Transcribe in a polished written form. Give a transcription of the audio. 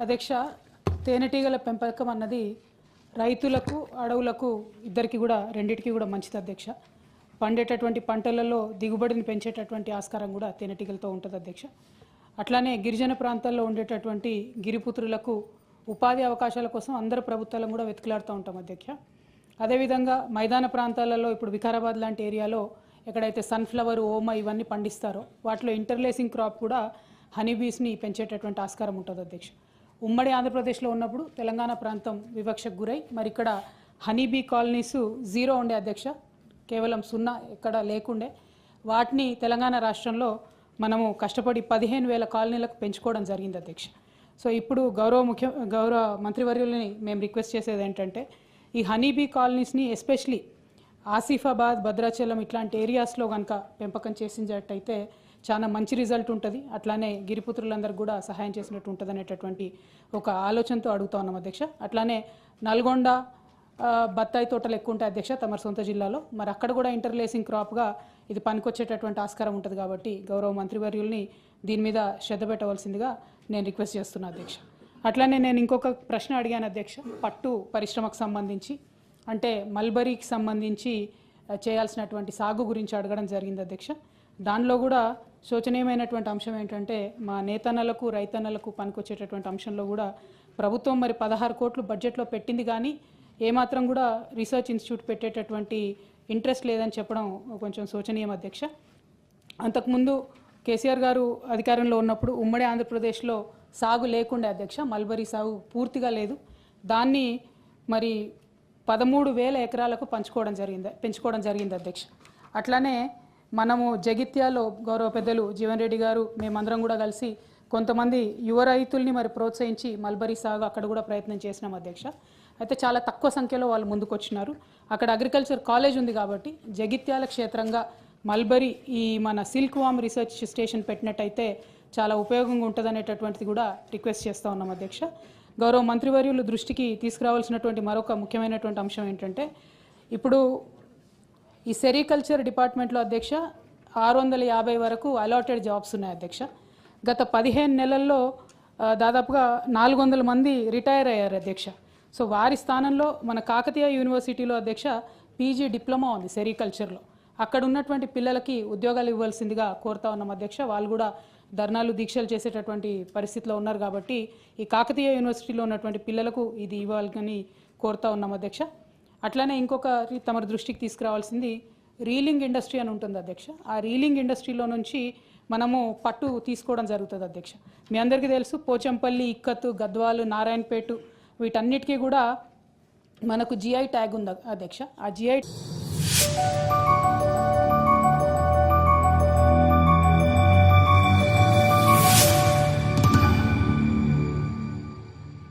అధ్యక్ష, తేనెటీగల పెంపకం అన్నది రైతులకు అడవులకు ఇద్దరికి కూడా రెండిటికి కూడా మంచిది అధ్యక్ష. పండేటటువంటి పంటలలో దిగుబడిని పెంచేటటువంటి ఆస్కారం కూడా తేనెటీగలతో ఉంటుంది అధ్యక్ష. అట్లానే గిరిజన ప్రాంతాల్లో ఉండేటటువంటి గిరిపుత్రులకు ఉపాధి అవకాశాల కోసం అందరు ప్రభుత్వాలను కూడా వెతుకులాడుతూ ఉంటాం అధ్యక్ష. అదేవిధంగా మైదాన ప్రాంతాలలో ఇప్పుడు వికారాబాద్ లాంటి ఏరియాలో ఎక్కడైతే సన్ఫ్లవర్, ఓమ ఇవన్నీ పండిస్తారో వాటిలో ఇంటర్లేసింగ్ క్రాప్ కూడా హనీబీస్ని పెంచేటటువంటి ఆస్కారం ఉంటుంది అధ్యక్ష. ఉమ్మడి ఆంధ్రప్రదేశ్లో ఉన్నప్పుడు తెలంగాణ ప్రాంతం వివక్షకు గురై మరి ఇక్కడ హనీబీ కాలనీస్ 0 ఉండే అధ్యక్ష, కేవలం 0 ఎక్కడ లేకుండే. వాటిని తెలంగాణ రాష్ట్రంలో మనము కష్టపడి 15,000 కాలనీలకు పెంచుకోవడం జరిగింది అధ్యక్ష. సో ఇప్పుడు గౌరవ మంత్రివర్యులని మేము రిక్వెస్ట్ చేసేది ఏంటంటే ఈ హనీబీ కాలనీస్ని ఎస్పెషలీ ఆసిఫాబాద్, భద్రాచలం ఇట్లాంటి ఏరియాస్లో కనుక పెంపకం చేసినట్టయితే చాలా మంచి రిజల్ట్ ఉంటుంది. అట్లానే గిరిపుత్రులందరికీ కూడా సహాయం చేసినట్టు ఉంటుంది అనేటటువంటి ఒక ఆలోచనతో అడుగుతా ఉన్నాం అధ్యక్ష. అట్లానే నల్గొండ బత్తాయి తోటలు ఎక్కువ ఉంటాయి అధ్యక్ష తమ సొంత జిల్లాలో. మరి అక్కడ కూడా ఇంటర్లేసింగ్ క్రాప్గా ఇది పనికొచ్చేటటువంటి ఆస్కారం ఉంటుంది కాబట్టి గౌరవ మంత్రివర్యుల్ని దీని మీద శ్రద్ధ పెట్టవలసిందిగా నేను రిక్వెస్ట్ చేస్తున్నా అధ్యక్ష. అట్లానే నేను ఇంకొక ప్రశ్న అడిగాను అధ్యక్ష, పట్టు పరిశ్రమకు సంబంధించి అంటే మల్బరీకి సంబంధించి చేయాల్సినటువంటి సాగు గురించి అడగడం జరిగింది అధ్యక్ష. దానిలో కూడా శోచనీయమైనటువంటి అంశం ఏంటంటే మా నేతన్నలకు రైతన్నలకు పనికొచ్చేటటువంటి అంశంలో కూడా ప్రభుత్వం మరి 16 కోట్లు బడ్జెట్లో పెట్టింది, కానీ ఏమాత్రం కూడా రీసెర్చ్ ఇన్స్టిట్యూట్ పెట్టేటటువంటి ఇంట్రెస్ట్ లేదని చెప్పడం కొంచెం శోచనీయం అధ్యక్ష. అంతకుముందు కేసీఆర్ గారు అధికారంలో ఉన్నప్పుడు ఉమ్మడి ఆంధ్రప్రదేశ్లో సాగు లేకుండే అధ్యక్ష, మల్బరీ సాగు పూర్తిగా లేదు. దాన్ని మరి 13,000 ఎకరాలకు పెంచుకోవడం జరిగింది అధ్యక్ష. అట్లానే మనము జగిత్యాలో గౌరవ పెద్దలు జీవన్ రెడ్డి గారు మేమందరం కూడా కలిసి కొంతమంది యువ రైతుల్ని మరి ప్రోత్సహించి మల్బరీ సాగు అక్కడ కూడా ప్రయత్నం చేసినాం అధ్యక్ష. అయితే చాలా తక్కువ సంఖ్యలో వాళ్ళు ముందుకు వచ్చినారు. అక్కడ అగ్రికల్చర్ కాలేజ్ ఉంది కాబట్టి జగిత్యాల క్షేత్రంగా మల్బరీ ఈ మన సిల్క్ వామ్ రీసెర్చ్ స్టేషన్ పెట్టినట్టయితే చాలా ఉపయోగంగా ఉంటుంది అనేటటువంటిది కూడా రిక్వెస్ట్ చేస్తూ ఉన్నాం అధ్యక్ష. గౌరవ మంత్రివర్యులు దృష్టికి తీసుకురావాల్సినటువంటి మరొక ముఖ్యమైనటువంటి అంశం ఏంటంటే ఇప్పుడు ఈ సెరికల్చర్ డిపార్ట్మెంట్లో అధ్యక్ష 650 వరకు అలాటెడ్ జాబ్స్ ఉన్నాయి అధ్యక్ష. గత 15 నెలల్లో దాదాపుగా 400 మంది రిటైర్ అయ్యారు అధ్యక్ష. సో వారి స్థానంలో మన కాకతీయ యూనివర్సిటీలో అధ్యక్ష పీజీ డిప్లొమా ఉంది సెరికల్చర్లో. అక్కడ ఉన్నటువంటి పిల్లలకి ఉద్యోగాలు ఇవ్వాల్సిందిగా కోరుతా ఉన్నాం అధ్యక్ష. వాళ్ళు కూడా ధర్నాలు, దీక్షలు చేసేటటువంటి పరిస్థితిలో ఉన్నారు కాబట్టి ఈ కాకతీయ యూనివర్సిటీలో ఉన్నటువంటి పిల్లలకు ఇది ఇవ్వాలని కోరుతా ఉన్నాం అధ్యక్ష. అట్లానే ఇంకొక తమ దృష్టికి తీసుకురావాల్సింది రీలింగ్ ఇండస్ట్రీ అని ఉంటుంది అధ్యక్ష. ఆ రీలింగ్ ఇండస్ట్రీలో నుంచి మనము పట్టు తీసుకోవడం జరుగుతుంది అధ్యక్ష. మీ అందరికీ తెలుసు పోచంపల్లి, ఇక్కత్తు, గద్వాలు, నారాయణపేట వీటన్నిటికీ కూడా మనకు జిఐ ట్యాగ్ ఉంది అధ్యక్ష. ఆ జిఐ